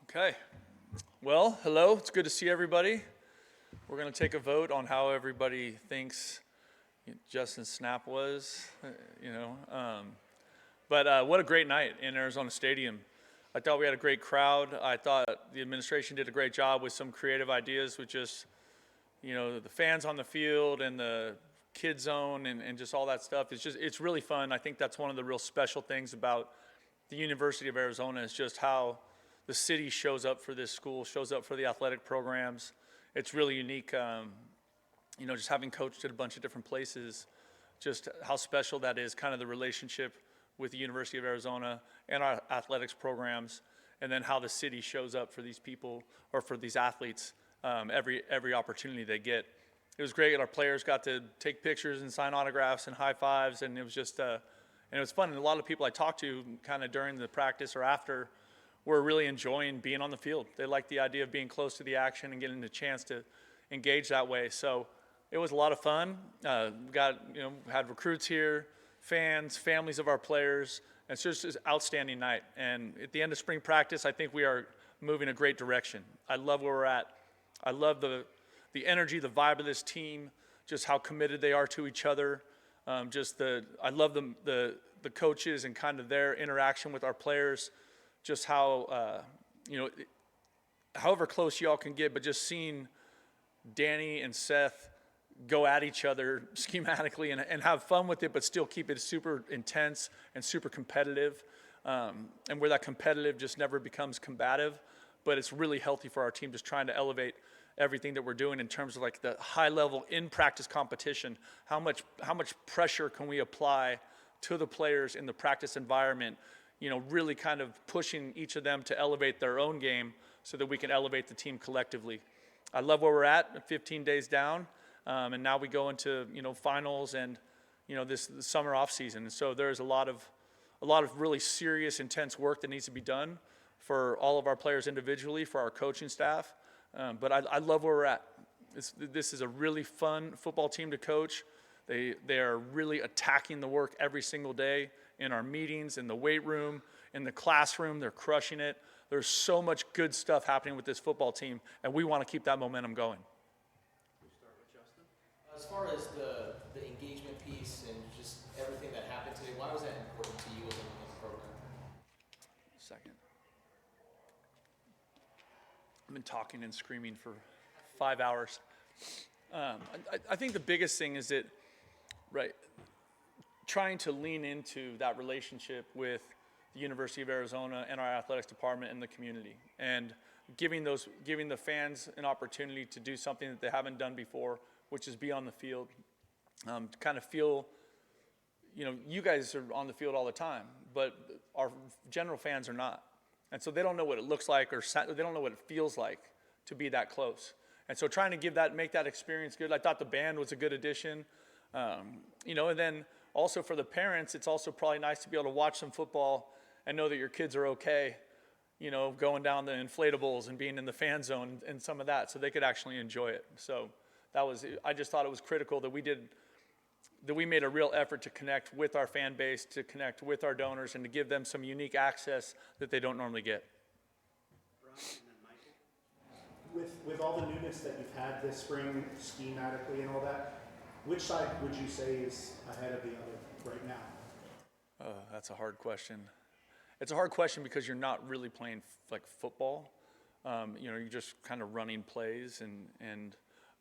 Okay. Well, hello. It's good to see everybody. We're going to take a vote on how everybody thinks Justin Snap was, But what a great night in Arizona Stadium. I thought we had a great crowd. I thought the administration did a great job with some creative ideas with just, the fans on the field and the kid zone and just all that stuff. It's really fun. I think that's one of the real special things about the University of Arizona is just how the city shows up for this school, shows up for the athletic programs. It's really unique, just having coached at a bunch of different places, just how special that is, kind of the relationship with the University of Arizona and our athletics programs, and then how the city shows up for these people or for these athletes every opportunity they get. It was great. Our players got to take pictures and sign autographs and high fives, and it was just, and it was fun. And a lot of people I talked to kind of during the practice or after were really enjoying being on the field. They liked the idea of being close to the action and getting the chance to engage that way. So it was a lot of fun. Had recruits here, fans, families of our players. And it's just an outstanding night. And at the end of spring practice, I think we are moving a great direction. I love where we're at. I love the energy, the vibe of this team, just how committed they are to each other. I love the coaches and kind of their interaction with our players. Just how, however close y'all can get, but just seeing Danny and Seth go at each other schematically and have fun with it, but still keep it super intense and super competitive, and where that competitive just never becomes combative, but it's really healthy for our team, just trying to elevate everything that we're doing in terms of like the high level in practice competition. How much pressure can we apply to the players in the practice environment? Really kind of pushing each of them to elevate their own game so that we can elevate the team collectively. I love where we're at, 15 days down, and now we go into, finals and, this summer off season. And so there's a lot of really serious, intense work that needs to be done for all of our players individually, for our coaching staff. But I love where we're at. This is a really fun football team to coach. They are really attacking the work every single day. In our meetings, in the weight room, in the classroom, they're crushing it. There's so much good stuff happening with this football team, and we want to keep that momentum going. We start with Justin. As far as the engagement piece and just everything that happened today, why was that important to you in the program? Second. I've been talking and screaming for 5 hours. I think the biggest thing is that, trying to lean into that relationship with the University of Arizona and our athletics department and the community, and giving the fans an opportunity to do something that they haven't done before, which is be on the field, to kind of feel, you guys are on the field all the time, but our general fans are not. And so they don't know what it looks like, or they don't know what it feels like to be that close. And so trying to make that experience good. I thought the band was a good addition, and then also for the parents, it's also probably nice to be able to watch some football and know that your kids are okay, going down the inflatables and being in the fan zone and some of that, so they could actually enjoy it. So I just thought it was critical that we made a real effort to connect with our fan base, to connect with our donors, and to give them some unique access that they don't normally get. Brian, and then Michael. With all the newness that you've had this spring, schematically and all that, which side would you say is ahead of the other right now? That's a hard question. It's a hard question because you're not really playing like football. You're just kind of running plays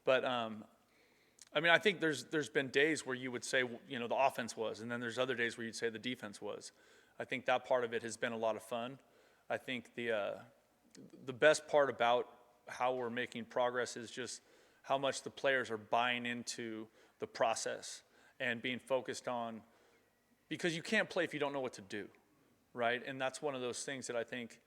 but I think there's been days where you would say, the offense was, and then there's other days where you'd say the defense was. I think that part of it has been a lot of fun. I think the best part about how we're making progress is just how much the players are buying into the process and being focused on, because you can't play if you don't know what to do, right? And that's one of those things that I think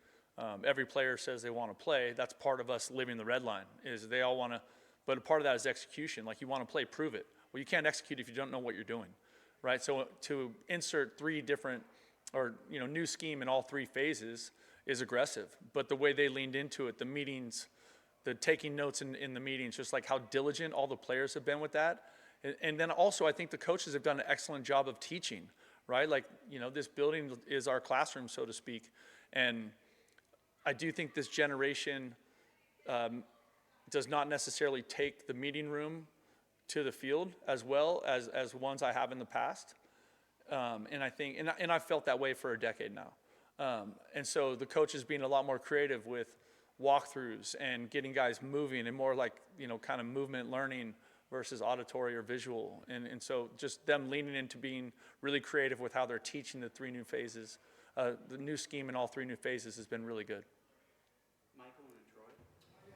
every player says they want to play. That's part of us living the red line, is they all want to, but a part of that is execution. Like, you want to play, prove it. Well, you can't execute if you don't know what you're doing, right? So to insert three different new scheme in all three phases is aggressive. But the way they leaned into it, the meetings, the taking notes in the meetings, just like how diligent all the players have been with that. And then also, I think the coaches have done an excellent job of teaching, right? Like, you know, this building is our classroom, so to speak. And I do think this generation does not necessarily take the meeting room to the field as well as ones I have in the past. And I think, and I've felt that way for a decade now. And so the coach is being a lot more creative with walkthroughs and getting guys moving and more like, you know, kind of movement learning versus auditory or visual. And so just them leaning into being really creative with how they're teaching the three new phases. The new scheme in all three new phases has been really good. Michael and Troy.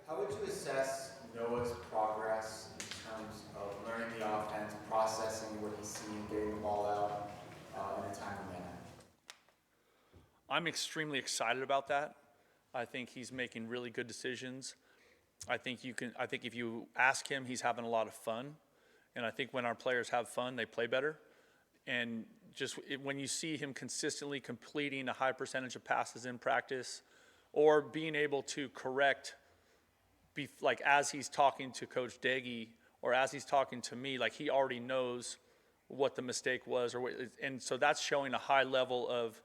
How would you assess Noah's progress in terms of learning the offense, processing what he's seeing, getting the ball out in a timely manner? I'm extremely excited about that. I think he's making really good decisions. I think if you ask him, he's having a lot of fun. And I think when our players have fun, they play better. And when you see him consistently completing a high percentage of passes in practice, or being able to correct, like as he's talking to Coach Daggy or as he's talking to me, like he already knows what the mistake was, and so that's showing a high level of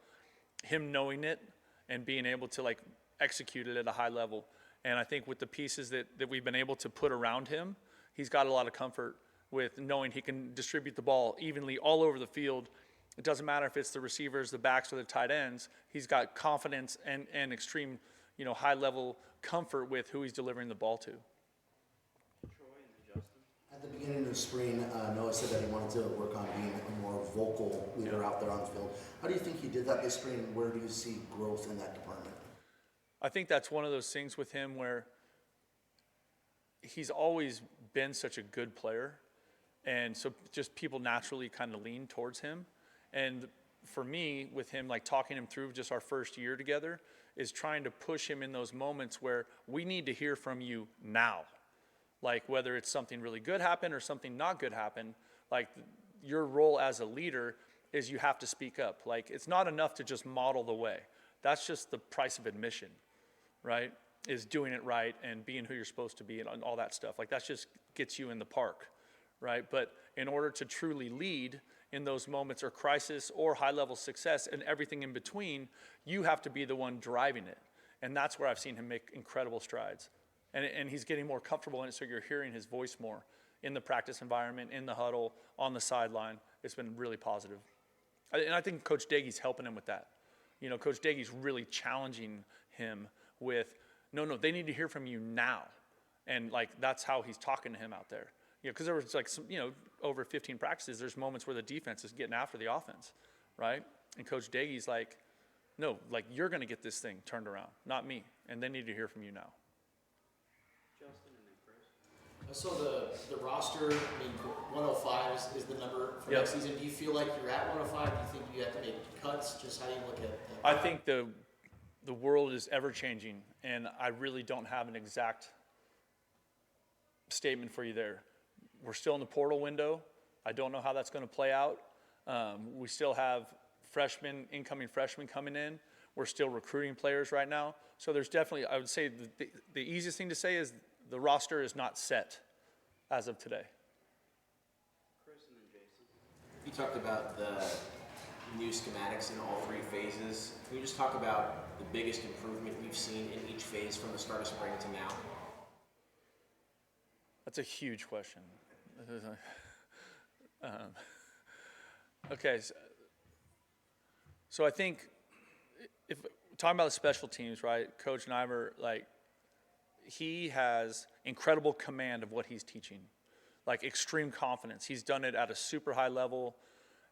him knowing it and being able to like execute it at a high level. And I think with the pieces that we've been able to put around him, he's got a lot of comfort with knowing he can distribute the ball evenly all over the field. It doesn't matter if it's the receivers, the backs, or the tight ends. He's got confidence and extreme, you know, high level comfort with who he's delivering the ball to. Troy and then Justin. At the beginning of the spring, Noah said that he wanted to work on being a more vocal leader out there on the field. How do you think he did that this spring? Where do you see growth in that department? I think that's one of those things with him where he's always been such a good player. And so just people naturally kind of lean towards him. And for me, with him, like talking him through just our first year together, is trying to push him in those moments where we need to hear from you now. Like whether it's something really good happened or something not good happened, like your role as a leader is you have to speak up. Like it's not enough to just model the way. That's just the price of admission, right? Is doing it right and being who you're supposed to be and all that stuff. Like that just gets you in the park, right? But in order to truly lead in those moments or crisis or high-level success and everything in between, you have to be the one driving it. And that's where I've seen him make incredible strides. And he's getting more comfortable in it, so you're hearing his voice more in the practice environment, in the huddle, on the sideline. It's been really positive. And I think Coach Daggy's helping him with that. You know, Coach Daggy's really challenging him with, no, they need to hear from you now. And, like, that's how he's talking to him out there. You know, because there was, like, some, you know, over 15 practices, there's moments where the defense is getting after the offense, right? And Coach Daggy's like, no, like, you're going to get this thing turned around, not me. And they need to hear from you now. Justin and then Chris. So the roster, I mean, 105 is the number for Yep. next season. Do you feel like you're at 105? Do you think you have to make cuts? Just how do you look at that? I think the world is ever changing, and I really don't have an exact statement for you there. We're still in the portal window. I don't know how that's going to play out. We still have incoming freshmen coming in. We're still recruiting players right now. So there's definitely, I would say the easiest thing to say is the roster is not set as of today. Chris and then Jason. You talked about the new schematics in all three phases. Can you just talk about the biggest improvement you've seen in each phase from the start of spring to now? That's a huge question. Okay, so I think if talking about the special teams, right, Coach Niver, like, he has incredible command of what he's teaching, like extreme confidence. He's done it at a super high level,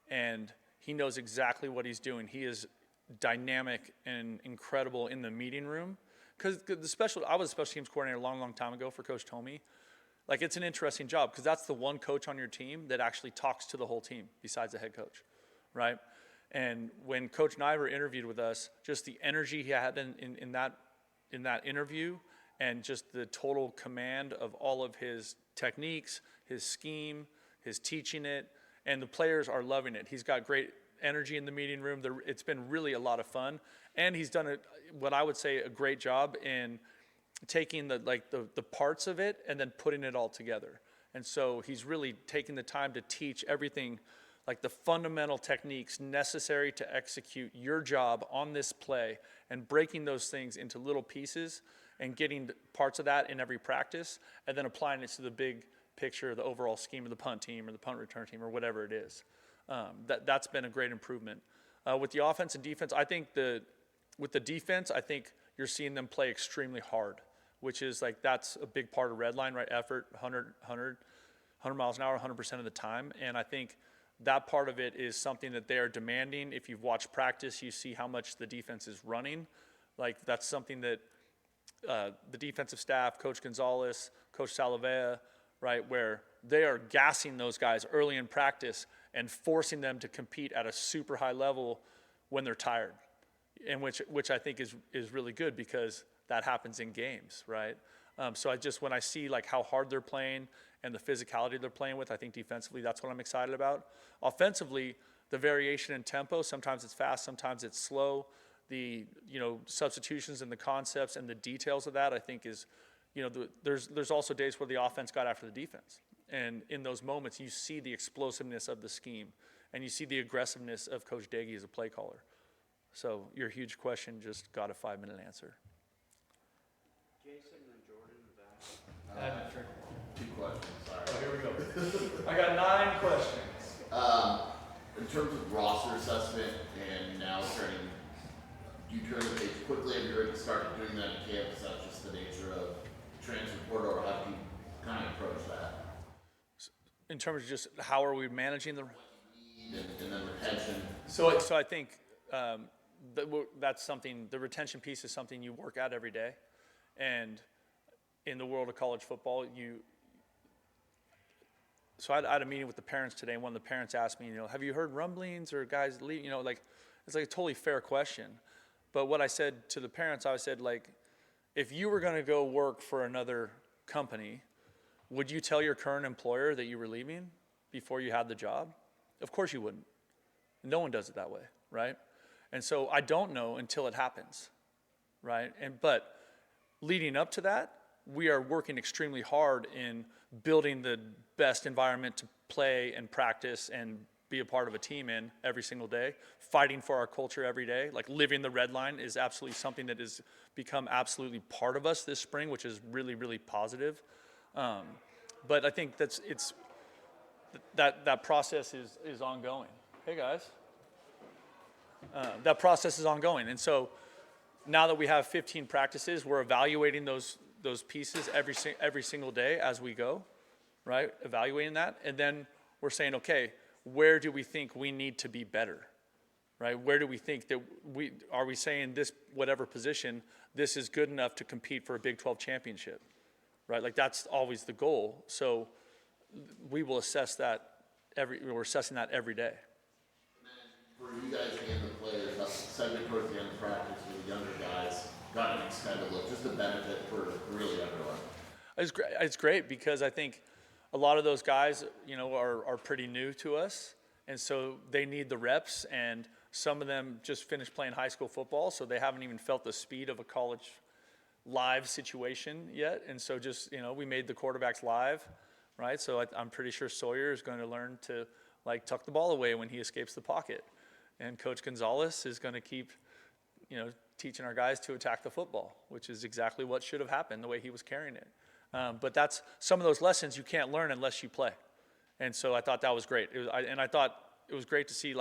and he knows exactly what he's doing. He is dynamic and incredible in the meeting room. Because I was a special teams coordinator a long, long time ago for Coach Tomey. Like, it's an interesting job because that's the one coach on your team that actually talks to the whole team besides the head coach, right? And when Coach Niver interviewed with us, just the energy he had in that interview and just the total command of all of his techniques, his scheme, his teaching it, and the players are loving it. He's got great energy in the meeting room. It's been really a lot of fun. And he's done what I would say a great job in taking the parts of it and then putting it all together. And so he's really taking the time to teach everything, like the fundamental techniques necessary to execute your job on this play, and breaking those things into little pieces and getting parts of that in every practice, and then applying it to the big picture, the overall scheme of the punt team or the punt return team or whatever it is. That's been a great improvement. With the offense and defense, I think with the defense, I think you're seeing them play extremely hard, which is like, that's a big part of red line, right? Effort, 100 miles an hour, 100% of the time. And I think that part of it is something that they are demanding. If you've watched practice, you see how much the defense is running. Like, that's something that the defensive staff, Coach Gonzalez, Coach Salavea, right, where they are gassing those guys early in practice and forcing them to compete at a super high level when they're tired, and which I think is really good, because that happens in games, right? So when I see like how hard they're playing and the physicality they're playing with, I think defensively that's what I'm excited about. Offensively, the variation in tempo, sometimes it's fast, sometimes it's slow. The substitutions and the concepts and the details of that, I think is, there's also days where the offense got after the defense. And in those moments, you see the explosiveness of the scheme, and you see the aggressiveness of Coach Daggy as a play caller. So your huge question just got a 5-minute answer. Jason and then Jordan in the back. Two questions, sorry. Oh, here we go. I got 9 questions. In terms of roster assessment and now turning, do you turn the page quickly? Have you already started doing that in camp? Is that just the nature of transfer portal, or how do you kind of approach that? In terms of just how are we managing the And then retention. So I think that's something, the retention piece is something you work at every day. And in the world of college football, so I had a meeting with the parents today, and one of the parents asked me, have you heard rumblings or guys leave? It's like a totally fair question. But what I said to the parents, I said, like, if you were going to go work for another company, would you tell your current employer that you were leaving before you had the job? Of course you wouldn't. No one does it that way, right? And so I don't know until it happens, right? But leading up to that, we are working extremely hard in building the best environment to play and practice and be a part of a team in every single day, fighting for our culture every day. Like, living the red line is absolutely something that has become absolutely part of us this spring, which is really, really positive. But I think that process is ongoing. Hey guys, that process is ongoing, and so now that we have 15 practices, we're evaluating those pieces every single day as we go, right? Evaluating that, and then we're saying, okay, where do we think we need to be better, right? Where do we think that are we saying this, whatever position, this is good enough to compete for a Big 12 championship, right? Like, that's always the goal. So we will assess that we're assessing that every day. And then for you guys and the players, that segment towards the end of practice with the younger guys got an extended look, just a benefit for really everyone. It's great because I think a lot of those guys, are pretty new to us, and so they need the reps, and some of them just finished playing high school football, so they haven't even felt the speed of a college live situation yet. And so we made the quarterbacks live, right? So I'm pretty sure Sawyer is going to learn to tuck the ball away when he escapes the pocket, and Coach Gonzalez is going to keep teaching our guys to attack the football, which is exactly what should have happened the way he was carrying it. But that's some of those lessons you can't learn unless you play. And so I thought that was great. I thought it was great to see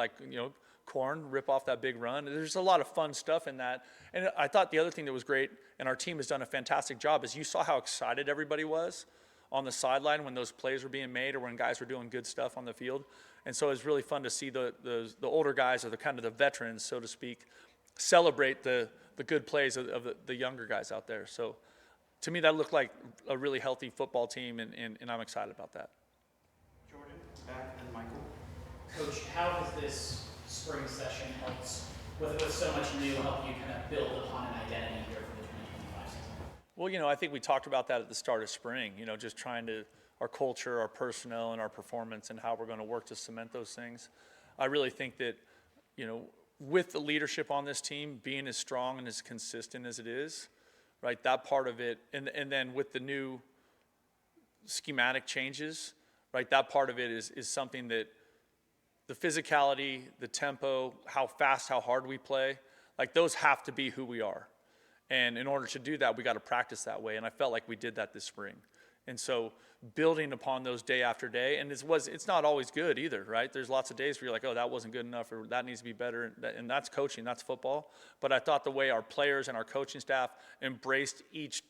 Corn rip off that big run. There's a lot of fun stuff in that. And I thought the other thing that was great, and our team has done a fantastic job, is you saw how excited everybody was on the sideline when those plays were being made or when guys were doing good stuff on the field. And so it was really fun to see the older guys, or the kind of the veterans, so to speak, celebrate the good plays of the younger guys out there. So to me, that looked like a really healthy football team, and I'm excited about that. Jordan, back, and Michael. Coach, how has this spring session helped, with so much new, help you kind of build upon an identity here for the 2025 season? Well, I think we talked about that at the start of spring, just trying to, our culture, our personnel, and our performance, and how we're going to work to cement those things. I really think that, with the leadership on this team being as strong and as consistent as it is, right, that part of it, and then with the new schematic changes, right, that part of it is something that the physicality, the tempo, how fast, how hard we play, like those have to be who we are. And in order to do that, we got to practice that way. And I felt like we did that this spring. And so building upon those day after day, and it's not always good either, right? There's lots of days where you're like, oh, that wasn't good enough, or that needs to be better. And that's coaching, that's football. But I thought the way our players and our coaching staff embraced each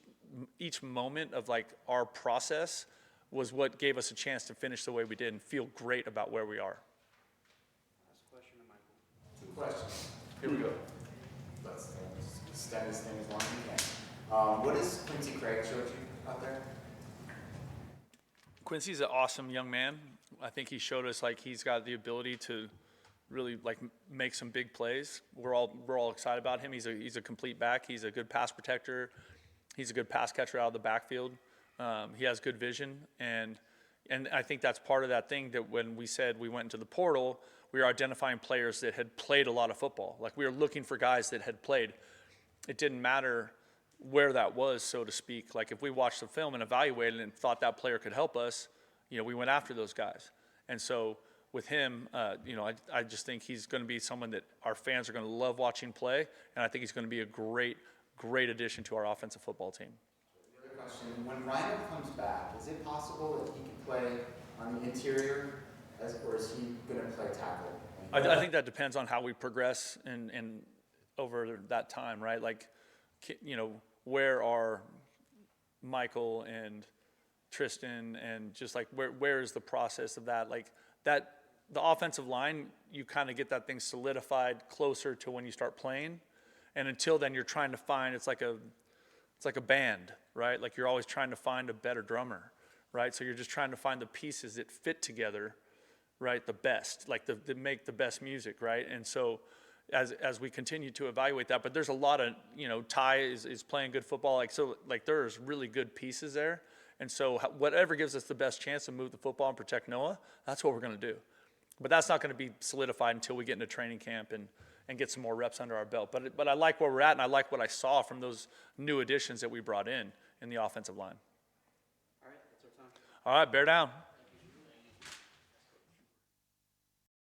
moment of like our process was what gave us a chance to finish the way we did and feel great about where we are. Last question to Michael. Two questions. Here we go. Let's extend this thing as long as we can. What has Quincy Craig showed you out there? Quincy's an awesome young man. I think he showed us like he's got the ability to really like make some big plays. We're all excited about him. He's a complete back. He's a good pass protector. He's a good pass catcher out of the backfield. He has good vision, and I think that's part of that thing that when we said we went into the portal, we were identifying players that had played a lot of football. Like we were looking for guys that had played. It didn't matter where that was, so to speak. Like if we watched the film and evaluated and thought that player could help us, we went after those guys. And so with him, I just think he's going to be someone that our fans are going to love watching play, and I think he's going to be a great addition to our offensive football team. The other question, when Rhino comes back, is it possible that he can play on the interior, or is he going to play tackle? I think that depends on how we progress and over that time, right? Like, where are Michael and Tristan, and just like where is the process of that? Like that, the offensive line, you kind of get that thing solidified closer to when you start playing, and until then you're trying to find, it's like a band, right? Like you're always trying to find a better drummer, right? So you're just trying to find the pieces that fit together, right? The best, like that make the best music, right? And so as we continue to evaluate that, but there's a lot of, Ty is playing good football. Like there's really good pieces there. And so whatever gives us the best chance to move the football and protect Noah, that's what we're going to do. But that's not going to be solidified until we get into training camp and get some more reps under our belt. But I like where we're at, and I like what I saw from those new additions that we brought in the offensive line. All right, that's our time. All right, bear down.